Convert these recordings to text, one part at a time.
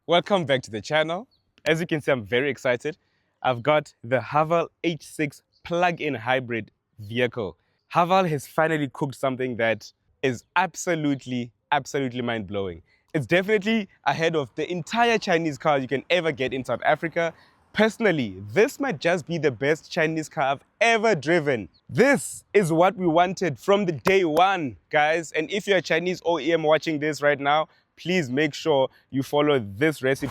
Welcome back to the channel. As you can see, I'm very excited. I've got the Haval H6 plug-in hybrid vehicle. Haval has finally cooked something that is absolutely mind-blowing. It's definitely ahead of the entire Chinese car you can ever get in South Africa. Personally, this might just be the best Chinese car I've ever driven. This is what we wanted from the day one, guys. And if you're a Chinese OEM watching this right now, please make sure you follow this recipe.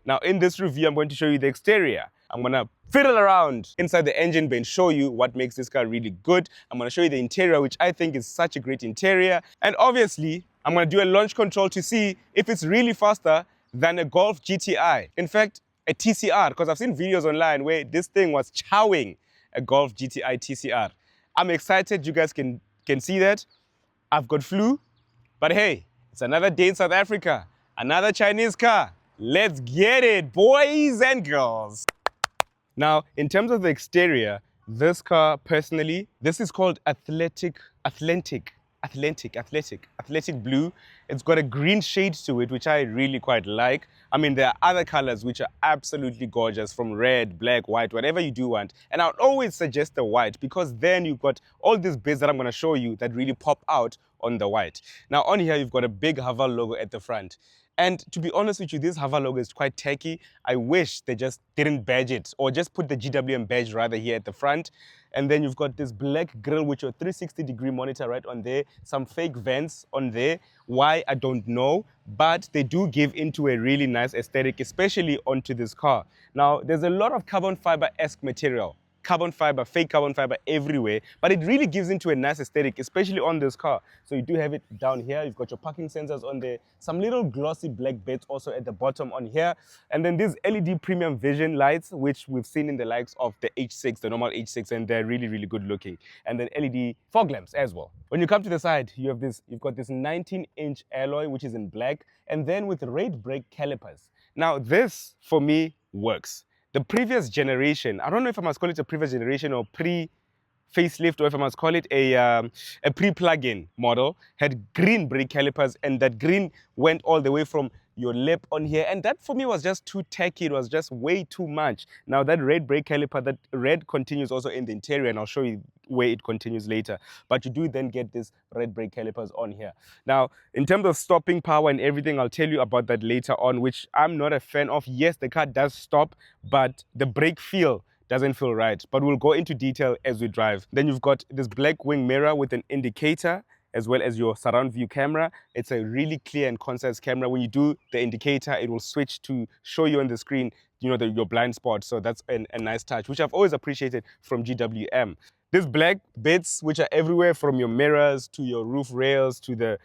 Now, in this review, I'm going to show you the exterior. I'm going to fiddle around inside the engine bay and show you what makes this car really good. I'm going to show you the interior, which I think is such a great interior. And obviously, I'm going to do a launch control to see if it's really faster than a Golf GTI. In fact, a TCR, because I've seen videos online where this thing was chowing a Golf GTI TCR. I'm excited you guys can see that. I've got flu, but hey, it's another day in South Africa, another Chinese car. Let's get it, boys and girls. Now, in terms of the exterior, this car, personally, this is called Athletic Blue. It's got a green shade to it, which I really quite like. I mean, there are other colors which are absolutely gorgeous, from red, black, white, whatever you do want. And I would always suggest the white, because then you've got all these bits that I'm going to show you that really pop out on the white. Now, on here, you've got a big Haval logo at the front. And to be honest with you, this Haval logo is quite tacky. I wish they just didn't badge it, or just put the GWM badge rather here at the front. And then you've got this black grille with your 360-degree monitor right on there, some fake vents on there. Why, I don't know, but they do give into a really nice aesthetic, especially onto this car. Now, there's a lot of carbon fiber-esque material. Carbon fiber, fake carbon fiber everywhere, but it really gives into a nice aesthetic, especially on this car. So you do have it down here. You've got your parking sensors on there, some little glossy black bits also at the bottom on here, and then these LED premium vision lights, which we've seen in the likes of the H6, the normal H6, and they're really good looking. And then LED fog lamps as well. When you come to the side, you've got this 19-inch alloy, which is in black, and then with red brake calipers. Now this, for me, works. The previous generation, I don't know if I must call it a previous generation or pre-facelift, or if I must call it a pre-plug-in model, had green brake calipers, and that green went all the way from your lip on here, and that for me was just too tacky. It was just way too much. Now that red brake caliper, that red continues also in the interior, and I'll show you where it continues later, but you do then get this red brake calipers on here. Now, in terms of stopping power and everything, I'll tell you about that later on, which I'm not a fan of. Yes, the car does stop, but the brake feel doesn't feel right, but we'll go into detail as we drive. Then you've got this black wing mirror with an indicator, as well as your surround view camera. It's a really clear and concise camera. When you do the indicator, it will switch to show you on the screen, you know, your blind spot. So that's a nice touch, which I've always appreciated from GWM. These black bits, which are everywhere, from your mirrors to your roof rails to the,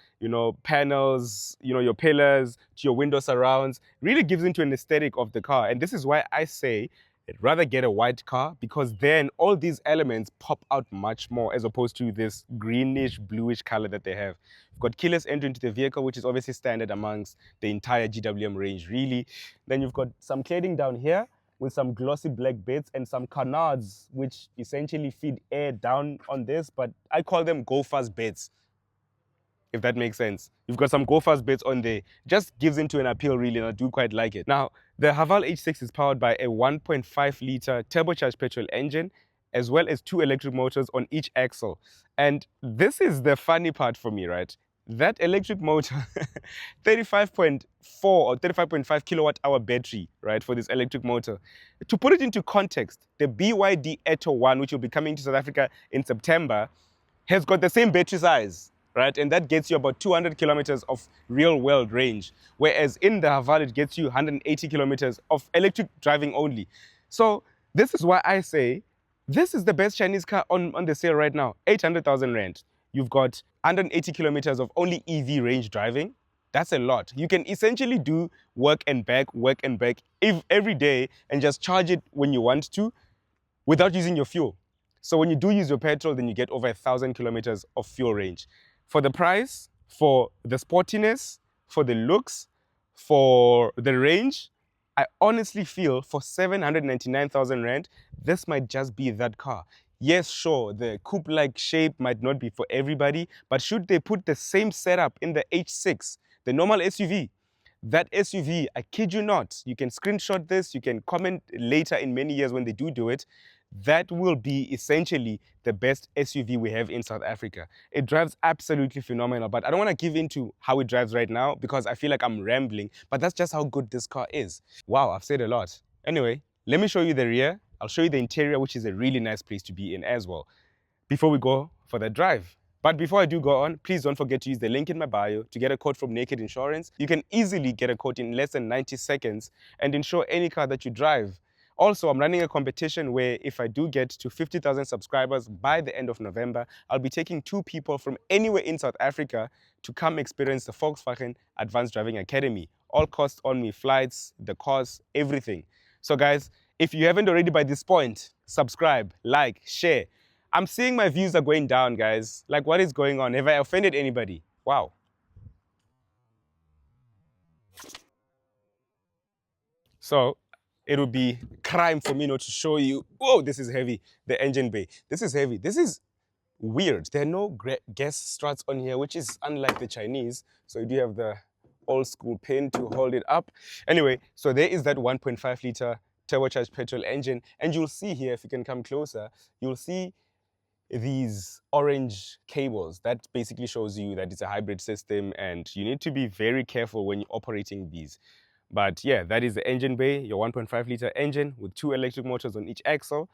panels, your pillars, to your window surrounds, really gives into an aesthetic of the car. And this is why I say I'd rather get a white car, because then all these elements pop out much more, as opposed to this greenish, bluish color that they have. You've got keyless entry into the vehicle, which is obviously standard amongst the entire GWM range, really. Then you've got some cladding down here with some glossy black bits and some canards, which essentially feed air down on this, but I call them go-fast bits, if that makes sense. You've got some go-fast bits on there. Just gives into an appeal, really, and I do quite like it. Now, the Haval H6 is powered by a 1.5-litre turbocharged petrol engine, as well as 2 electric motors on each axle. And this is the funny part for me, right? That electric motor, 35.4 or 35.5 kilowatt-hour battery, right, for this electric motor. To put it into context, the BYD Atto 1, which will be coming to South Africa in September, has got the same battery size, right? And that gets you about 200 kilometers of real-world range, whereas in the Haval, it gets you 180 kilometers of electric driving only. So this is why I say this is the best Chinese car on the sale right now, 800,000 rand. You've got 180 kilometers of only EV range driving. That's a lot. You can essentially do work and back every day and just charge it when you want to without using your fuel. So when you do use your petrol, then you get over 1,000 kilometers of fuel range. For the price, for the sportiness, for the looks, for the range, I honestly feel for 799,000 Rand, this might just be that car. Yes, sure, the coupe-like shape might not be for everybody, but should they put the same setup in the H6, the normal SUV, that SUV, I kid you not, you can screenshot this, you can comment later in many years when they do it, that will be essentially the best SUV we have in South Africa. It drives absolutely phenomenal, but I don't want to give into how it drives right now because I feel like I'm rambling, but that's just how good this car is. Wow, I've said a lot. Anyway, let me show you the rear. I'll show you the interior, which is a really nice place to be in as well, before we go for the drive. But before I do go on, please don't forget to use the link in my bio to get a quote from Naked Insurance. You can easily get a quote in less than 90 seconds and insure any car that you drive. Also, I'm running a competition where if I do get to 50,000 subscribers by the end of November, I'll be taking 2 people from anywhere in South Africa to come experience the Volkswagen Advanced Driving Academy. All costs on me, flights, the course, everything. So guys, if you haven't already by this point, subscribe, like, share. I'm seeing my views are going down, guys. Like, what is going on? Have I offended anybody? Wow. So it would be crime for me not to show you. Whoa, this is heavy. The engine bay. This is heavy. This is weird. There are no gas struts on here, which is unlike the Chinese. So you do have the old school pin to hold it up. Anyway, so there is that 1.5 liter turbocharged petrol engine. And you'll see here, if you can come closer, you'll see these orange cables. That basically shows you that it's a hybrid system and you need to be very careful when you're operating these. But yeah, that is the engine bay, your 1.5 liter engine with 2 electric motors on each axle.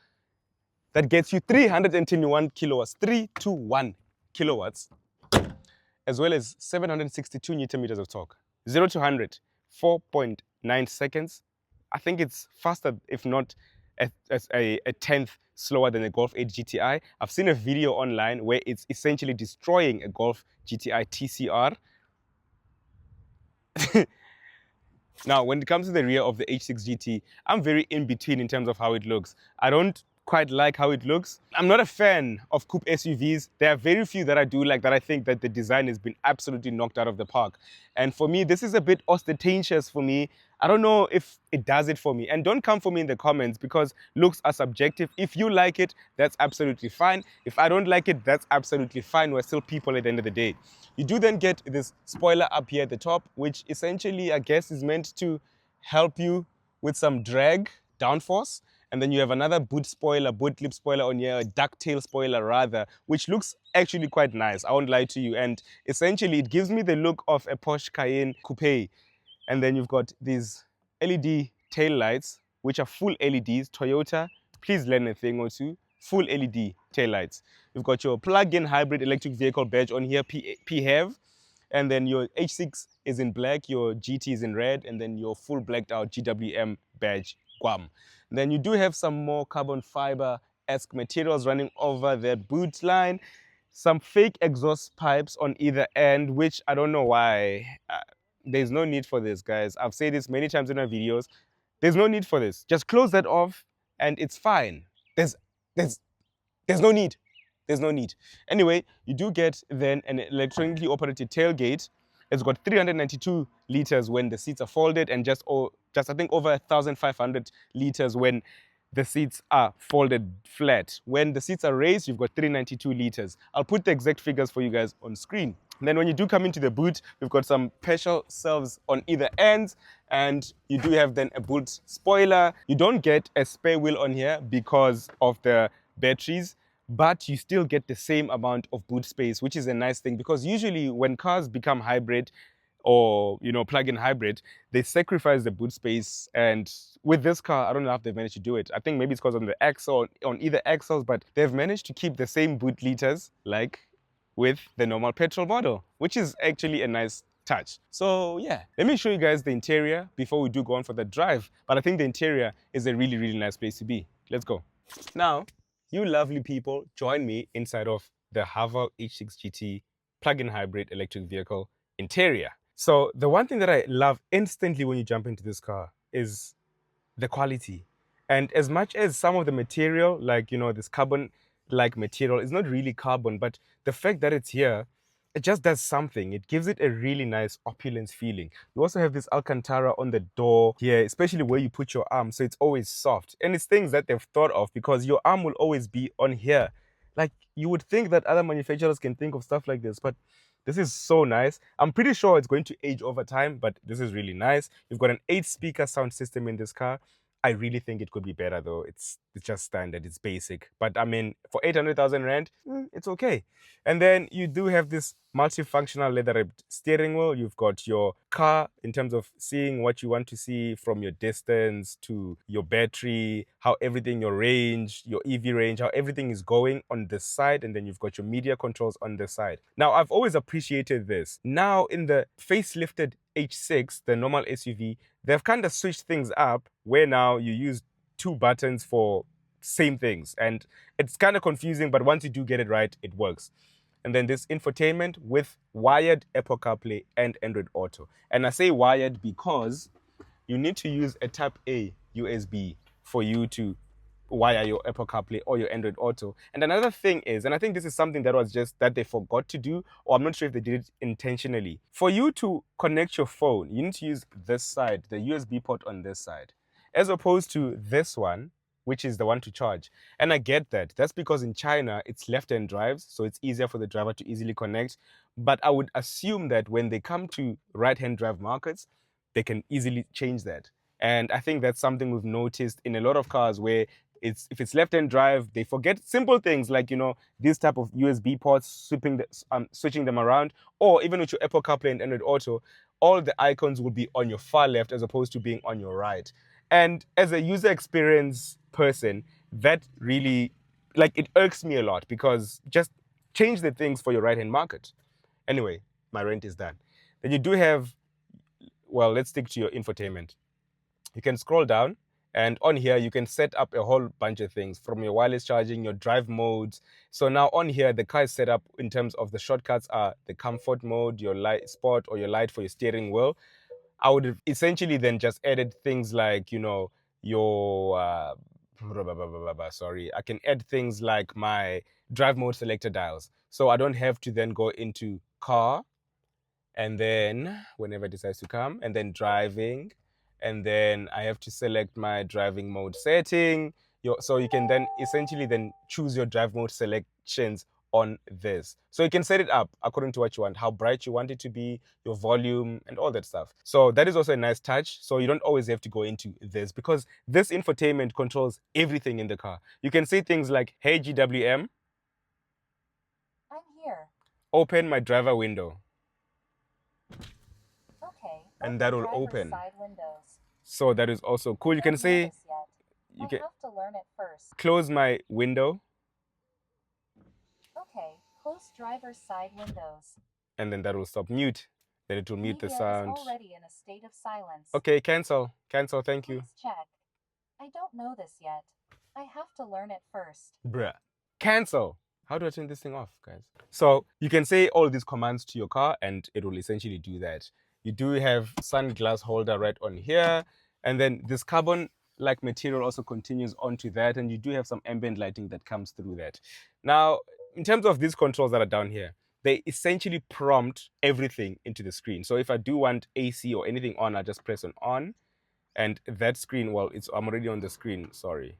That gets you 321 kilowatts, 321 kilowatts, as well as 762 Newton meters of torque. 0 to 100, 4.9 seconds. I think it's faster, if not a tenth slower than a Golf 8 GTI. I've seen a video online where it's essentially destroying a Golf GTI TCR. Now, when it comes to the rear of the H6 GT, I'm very in between in terms of how it looks. I don't quite like how it looks. I'm not a fan of coupe SUVs. There are very few that I do like, that I think that the design has been absolutely knocked out of the park. And for me, this is a bit ostentatious for me. I don't know if it does it for me. And don't come for me in the comments because looks are subjective. If you like it, that's absolutely fine. If I don't like it, that's absolutely fine. We're still people at the end of the day. You do then get this spoiler up here at the top, which essentially, I guess, is meant to help you with some drag, downforce. And then you have another boot spoiler, boot lip spoiler on here, a ducktail spoiler rather, which looks actually quite nice, I won't lie to you. And essentially, it gives me the look of a Porsche Cayenne coupe. And then you've got these LED tail lights, which are full LEDs. Toyota, please learn a thing or two. Full LED tail lights. You've got your plug-in hybrid electric vehicle badge on here, PHEV. And then your H6 is in black, your GT is in red, and then your full blacked out GWM badge, Guam. And then you do have some more carbon fiber-esque materials running over the boot line. Some fake exhaust pipes on either end, which I don't know why. There's no need for this, guys. I've said this many times in my videos. There's no need for this. Just close that off and it's fine. There's no need. There's no need. Anyway, you do get then an electronically operated tailgate. It's got 392 liters when the seats are folded and just I think over 1,500 liters when the seats are folded flat. When the seats are raised, you've got 392 liters. I'll put the exact figures for you guys on screen. And then when you do come into the boot, we've got some special shelves on either ends, and you do have then a boot spoiler. You don't get a spare wheel on here because of the batteries, but you still get the same amount of boot space, which is a nice thing because usually when cars become hybrid or, you know, plug-in hybrid, they sacrifice the boot space. And with this car, I don't know if they've managed to do it. I think maybe it's because on the axle, on either axles, but they've managed to keep the same boot liters like with the normal petrol model, which is actually a nice touch. So yeah, let me show you guys the interior before we do go on for the drive. But I think the interior is a really, really nice place to be. Let's go. Now, you lovely people, join me inside of the Haval H6 GT plug-in hybrid electric vehicle interior. So the one thing that I love instantly when you jump into this car is the quality. And as much as some of the material, like, you know, this carbon, like material. It's not really carbon, but the fact that it's here, it just does something. It gives it a really nice opulence feeling. You also have this Alcantara on the door here, especially where you put your arm, so it's always soft. And it's things that they've thought of because your arm will always be on here. Like, you would think that other manufacturers can think of stuff like this, but this is so nice. I'm pretty sure it's going to age over time, but this is really nice. You've got an 8-speaker sound system in this car. I really think it could be better though. It's just standard, it's basic. But I mean, for 800,000 Rand, it's okay. And then you do have this multifunctional leather-wrapped steering wheel. You've got your car in terms of seeing what you want to see from your distance to your battery, how everything, your range, your EV range, how everything is going on this side. And then you've got your media controls on this side. Now, I've always appreciated this. Now, in the facelifted H6, the normal SUV, they've kind of switched things up where now you use 2 buttons for same things. And it's kind of confusing, but once you do get it right, it works. And then this infotainment with wired Apple CarPlay and Android Auto. And I say wired because you need to use a Type A USB for you to wire your Apple CarPlay or your Android Auto. And another thing is, and I think this is something that was just that they forgot to do, or I'm not sure if they did it intentionally. For you to connect your phone, you need to use this side, the USB port on this side, as opposed to this one, which is the one to charge. And I get that. That's because in China, it's left-hand drives, so it's easier for the driver to easily connect. But I would assume that when they come to right-hand drive markets, they can easily change that. And I think that's something we've noticed in a lot of cars where if it's left-hand drive, they forget simple things like, these type of USB ports, switching them around, or even with your Apple CarPlay and Android Auto, all the icons will be on your far left as opposed to being on your right. And as a user experience person, that really, it irks me a lot because just change the things for your right-hand market. Anyway, my rant is done. Then you do have, well, let's stick to your infotainment. You can scroll down, and on here, you can set up a whole bunch of things from your wireless charging, your drive modes. So now on here, the car is set up in terms of the shortcuts are the comfort mode, your light sport, or your light for your steering wheel. I would have essentially then just added things like, your, sorry, I can add things like my drive mode selector dials. So I don't have to then go into car, and then whenever it decides to come, and then driving, and then I have to select my driving mode setting. So you can then essentially then choose your drive mode selections on this. So you can set it up according to what you want, how bright you want it to be, your volume, and all that stuff. So that is also a nice touch. So you don't always have to go into this because this infotainment controls everything in the car. You can say things like, hey, GWM, I'm here. Open my driver window. Okay. And that will open. Side windows. So that is also cool. You can say, I have to learn it first. Close my window. Okay, close driver's side windows. And then that will stop. Mute. Then it will mute the sound. Is already in a state of silence. Okay, cancel. Cancel, thank you. Let's check. I don't know this yet. I have to learn it first. Bruh. Cancel. How do I turn this thing off, guys? So you can say all these commands to your car and it will essentially do that. You do have sunglass holder right on here. And then this carbon-like material also continues onto that. And you do have some ambient lighting that comes through that. Now, in terms of these controls that are down here, they essentially prompt everything into the screen. So if I do want AC or anything on, I just press on. And that screen, well, I'm already on the screen, sorry.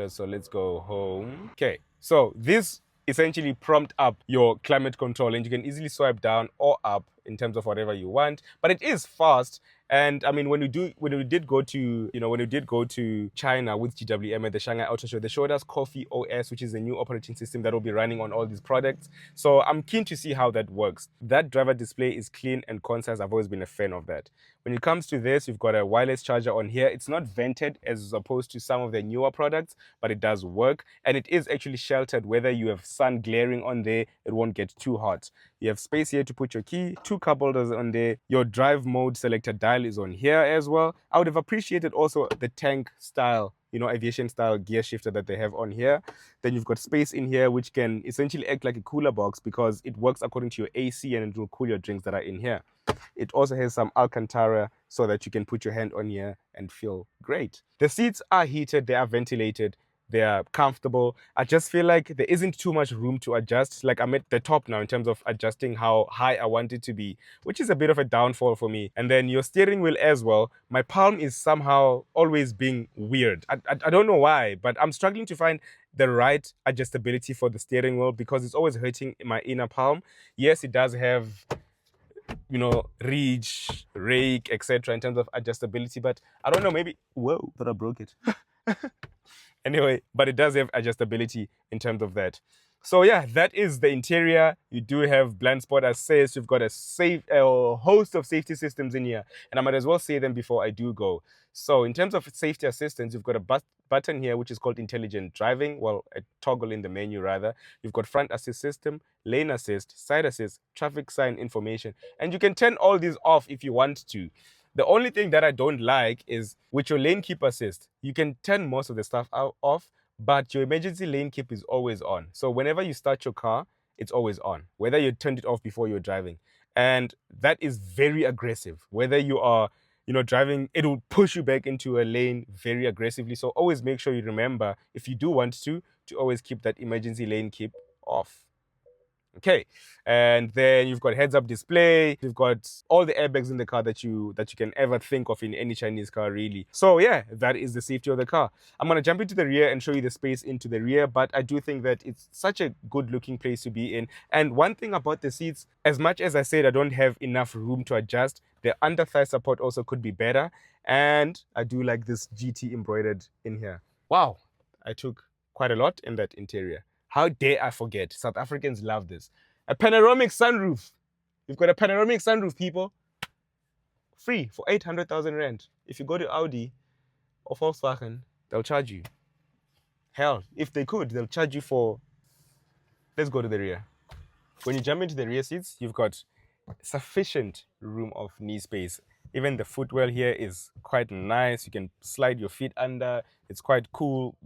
So let's go home. Okay, so this essentially prompt up your climate control, and you can easily swipe down or up in terms of whatever you want. But it is fast. And I mean, when we did go to China with GWM at the Shanghai Auto Show, they showed us Coffee OS, which is a new operating system that will be running on all these products. So I'm keen to see how that works. That driver display is clean and concise. I've always been a fan of that. When it comes to this, you've got a wireless charger on here. It's not vented as opposed to some of the newer products, but it does work. And it is actually sheltered. Whether you have sun glaring on there, it won't get too hot. You have space here to put your key, 2 cup holders on there. Your drive mode selector dial is on here as well. I would have appreciated also the tank style, aviation style gear shifter that they have on here. Then you've got space in here, which can essentially act like a cooler box because it works according to your AC and it will cool your drinks that are in here. It also has some Alcantara so that you can put your hand on here and feel great. The seats are heated, they are ventilated. They are comfortable. I just feel like there isn't too much room to adjust. Like I'm at the top now in terms of adjusting how high I want it to be, which is a bit of a downfall for me. And then your steering wheel as well. My palm is somehow always being weird. I don't know why, but I'm struggling to find the right adjustability for the steering wheel because it's always hurting my inner palm. Yes, it does have, you know, reach, rake, etc. in terms of adjustability, but I don't know, maybe, whoa, thought I broke it. Anyway, but it does have adjustability in terms of that. So yeah, that is the interior. You do have blind spot assist. You've got a host of safety systems in here, and I might as well say them before I do go. So in terms of safety assistance, you've got a button here which is called intelligent driving, well, a toggle in the menu rather. You've got front assist system, lane assist, side assist, traffic sign information, and you can turn all these off if you want to. The only thing that I don't like is with your lane keep assist, you can turn most of the stuff off, but your emergency lane keep is always on. So whenever you start your car, it's always on, whether you turned it off before you're driving. And that is very aggressive. Whether you are, you know, driving, it will push you back into a lane very aggressively. So always make sure you remember, if you do want to always keep that emergency lane keep off. Okay, and then you've got heads-up display. You've got all the airbags in the car that you can ever think of in any Chinese car, really. So yeah, that is the safety of the car. I'm gonna jump into the rear and show you the space into the rear, but I do think that it's such a good-looking place to be in. And one thing about the seats, as much as I said I don't have enough room to adjust, the under-thigh support also could be better. And I do like this GT embroidered in here. Wow, I took quite a lot in that interior. How dare I forget? South Africans love this. A panoramic sunroof. You've got a panoramic sunroof, people. Free for 800,000 rand. If you go to Audi or Volkswagen, they'll charge you. Hell, if they could, they'll charge you for... Let's go to the rear. When you jump into the rear seats, you've got sufficient room of knee space. Even the footwell here is quite nice. You can slide your feet under. It's quite cool.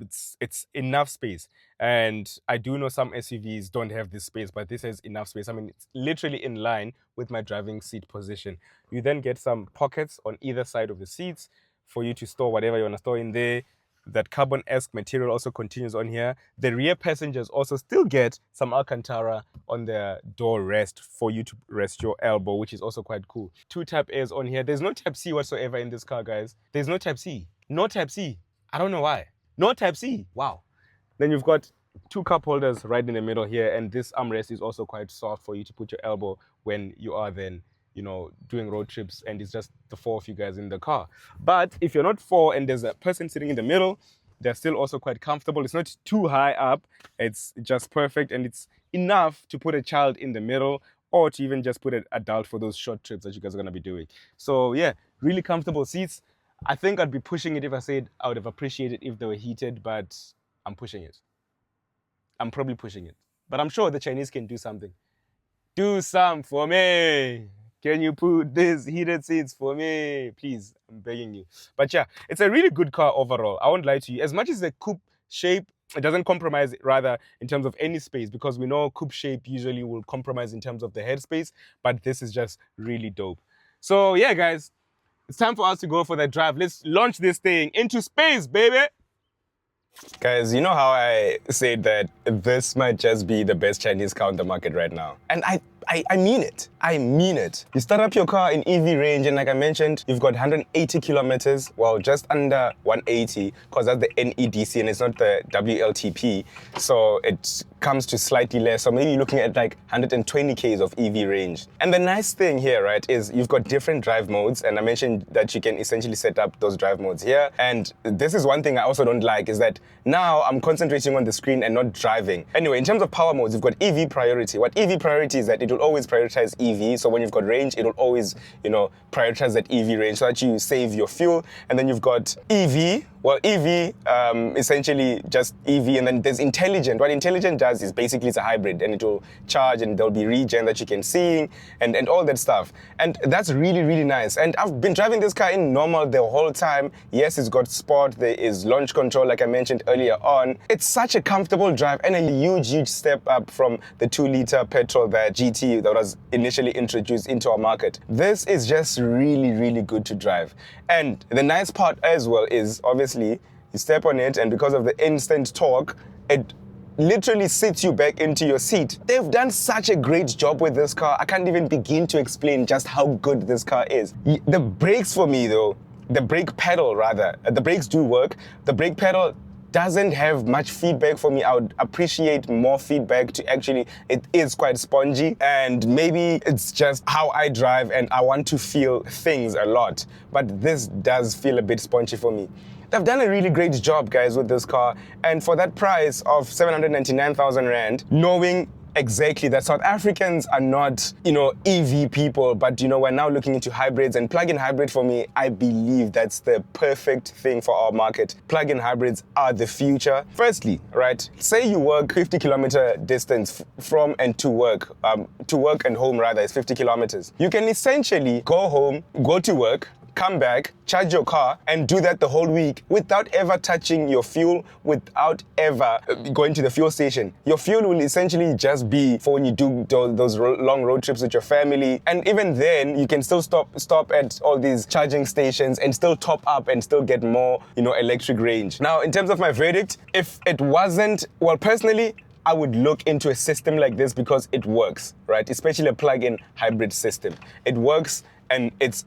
It's enough space. And I do know some SUVs don't have this space, but this has enough space. I mean, it's literally in line with my driving seat position. You then get some pockets on either side of the seats for you to store whatever you want to store in there. That carbon-esque material also continues on here. The rear passengers also still get some Alcantara on their door rest for you to rest your elbow, which is also quite cool. 2 Type A's on here. There's no Type C whatsoever in this car, guys. There's no Type C. No Type C. I don't know why. No Type C. Wow. Then you've got 2 cup holders right in the middle here, and this armrest is also quite soft for you to put your elbow when you are then, you know, doing road trips and it's just the 4 of you guys in the car. But if you're not 4 and there's a person sitting in the middle, they're still also quite comfortable. It's not too high up. It's just perfect, and it's enough to put a child in the middle or to even just put an adult for those short trips that you guys are going to be doing. So yeah, really comfortable seats. I think I'd be pushing it if I said I would have appreciated if they were heated, but I'm pushing it. I'm probably pushing it. But I'm sure the Chinese can do something. Do some for me. Can you put these heated seats for me? Please, I'm begging you. But yeah, it's a really good car overall. I won't lie to you. As much as the coupe shape, it doesn't compromise rather in terms of any space, because we know coupe shape usually will compromise in terms of the headspace, but this is just really dope. So yeah, guys, it's time for us to go for that drive. Let's launch this thing into space, baby. Guys, you know how I said that this might just be the best Chinese car on the market right now? And I mean it. I mean it. You start up your car in EV range, and like I mentioned, you've got 180 kilometers, well, just under 180, because that's the NEDC and it's not the WLTP. So it comes to slightly less. So maybe you're looking at like 120 Ks of EV range. And the nice thing here, right, is you've got different drive modes. And I mentioned that you can essentially set up those drive modes here. And this is one thing I also don't like, is that now I'm concentrating on the screen and not driving. Anyway, in terms of power modes, you've got EV priority. What EV priority is that it will always prioritize EV. So when you've got range, it will always, you know, prioritize that EV range so that you save your fuel. And then you've got EV. Well, EV, essentially just EV, and then there's intelligent. What intelligent does is basically it's a hybrid, and it will charge, and there'll be regen that you can see, and all that stuff. And that's really, really nice. And I've been driving this car in normal the whole time. Yes, it's got sport, there is launch control, like I mentioned earlier on. It's such a comfortable drive and a huge, huge step up from the 2-liter petrol, that GT that was initially introduced into our market. This is just really, really good to drive. And the nice part as well is, obviously, You step on it, and because of the instant torque, it literally sits you back into your seat. They've done such a great job with this car. I can't even begin to explain just how good this car is. The brakes for me though, the brake pedal rather, the brakes do work. The brake pedal doesn't have much feedback for me. I would appreciate more feedback to actually, it is quite spongy, and maybe it's just how I drive and I want to feel things a lot. But this does feel a bit spongy for me. They've done a really great job, guys, with this car. And for that price of 799,000 Rand, knowing exactly that South Africans are not, EV people, but, we're now looking into hybrids, and plug-in hybrid for me, I believe that's the perfect thing for our market. Plug-in hybrids are the future. Firstly, right, say you work 50-kilometer distance from and to work and home rather is 50 kilometers. You can essentially go home, go to work, come back, charge your car, and do that the whole week without ever touching your fuel, without ever going to the fuel station. Your fuel will essentially just be for when you do those long road trips with your family. And even then, you can still stop at all these charging stations and still top up and still get more, electric range. Now, in terms of my verdict, if it wasn't, well, personally, I would look into a system like this because it works, right? Especially a plug-in hybrid system. It works, and it's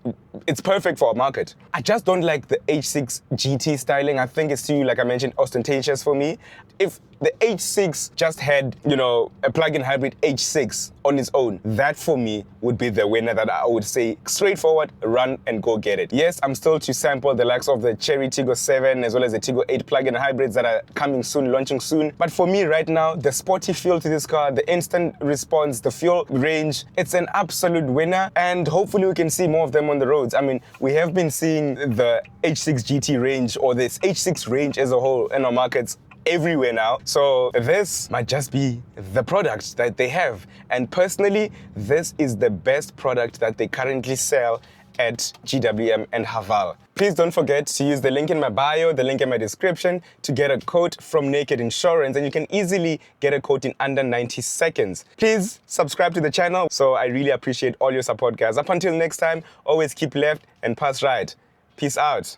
perfect for our market. I just don't like the H6 GT styling. I think it's too, like I mentioned, ostentatious for me. If the H6 just had, a plug-in hybrid H6 on its own, that for me would be the winner that I would say straightforward, run and go get it. Yes, I'm still to sample the likes of the Cherry Tiggo 7 as well as the Tiggo 8 plug-in hybrids that are coming soon, launching soon. But for me right now, the sporty feel to this car, the instant response, the fuel range, it's an absolute winner, and hopefully we can see more of them on the roads. I mean, we have been seeing the H6 GT range, or this H6 range as a whole, in our markets everywhere now. So this might just be the product that they have. And personally, this is the best product that they currently sell at GWM and Haval. Please don't forget to use the link in my bio, the link in my description, to get a quote from Naked Insurance, and you can easily get a quote in under 90 seconds. Please subscribe to the channel. So I really appreciate all your support, guys. Up until next time, always keep left and pass right. Peace out.